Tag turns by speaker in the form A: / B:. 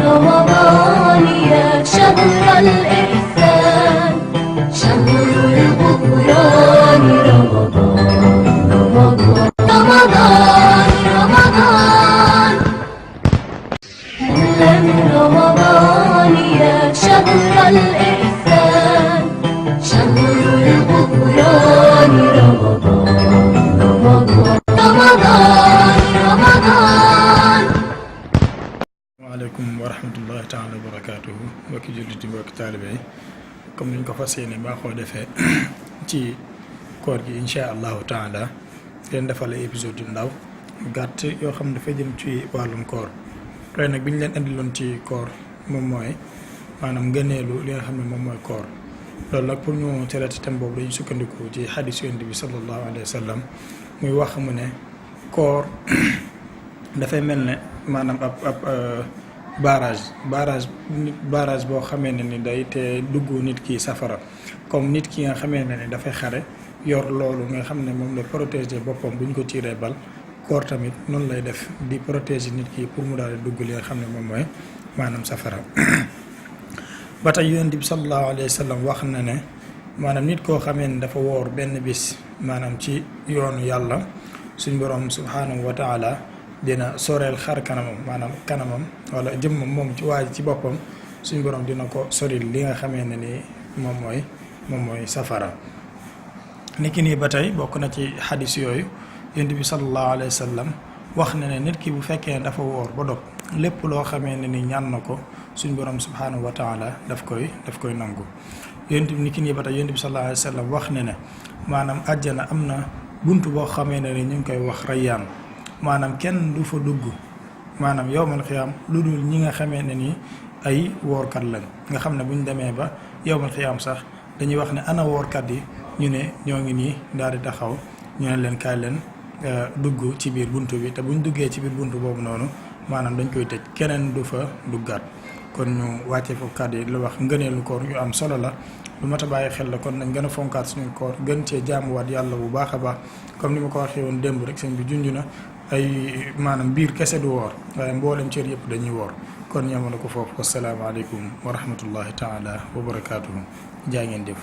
A: رمضان يا شهر الإحسان شهر الغفران رمضان رمضان رمضان رمضان أهلا رمضان يا شهر الإحسان شهر الغفران رمضان رمضان رمضان رمضان
B: waaleykum wa rahmatullahi taala wa barakaatuhu mbokki jullit yi mbokki taalibe yi comme niñ ko fas yéene baaxoo defee ci koor gi incha allahu taala leen defal ay épisode yu ndaw gàtt yoo xam ne dafa jëm ci wàllum koor tey nag bi ñu leen indiloon ci koor moom mooy maanaam ngëneelu li nga xam ne moom mooy koor loolu nag pour ñu traité thème boobu dañu sukkandiku ci xadis yonent bi sallallahu alayhi wa sallam muy wax mu ne koor dafay mel ne maanaam ab barrage boo xamee ne ni day te dugg nit ki safara comme nit ki nga xamee ne ni dafay xare yor loolu nga xam ne moom la protéger boppam bu ñu ko tiiree bal koor tamit noonu lay def di protéger nit ki pour mu daal di dugg li nga xam ne moom mooy maanaam safara ba tey yonent bi sallallahu alayhi wa sallam wax na ne maanaam nit koo xamee ne dafa woor benn bis maanaam ci yoonu yàlla suñ borom subhanahu wa taala dina soreel xar kanamam maanaam kanamam wala jëmmam moom ci waaj ci boppam suñ borom dina ko soril li nga xamee ne ni moom mooy safara niki nii ba tey bokk na ci xadis yooyu yonent bi sallallahu alayhi wa sallam wax na ne nit ki bu fekkee ne dafa woor ba dog lépp loo xamee ne ni ñaan na ko suñ borom subhanahu wa taala daf koy nangu yonent bi niki nii ba tey yonent bi sallallahu alayhi wa sallam wax na ne maanaam àjjana am na bunt boo xamee ne ni ñu ngi koy wax rayyaan maanaam kenn du fa dugg maanaam yowmal xiyaam lu dul ñi nga xamee ne ni ay woorkat lañ nga xam ne bu ñu demee ba yowmal xiyaam sax dañuy wax ne ana woorkat yi ñu ne ñoo ngi nii daal di taxaw ñu ne leen kaay leen dugg ci biir buntu bi te buñ duggee ci biir buntu boobu noonu maanaam dañ koy tëj keneen du fa duggaat kon ñu wàccee foofu kàddu yi lu wax ngëneelu koor yu am solo la lu mat a bàyyi xel la kon nañ gën a fonkaat suñu koor gën cee jaamuwaat yàlla bu baax a baax comme ni ma ko waxee woon démb rek sëñ bi junj na ay maanaam biir kese du woor waaye mboolem cër yëpp dañuy woor kon ñamala ko foofu wasalaamaaleykum wa rahmatullahi taala wa barakaatuhu jaa ngeen jëf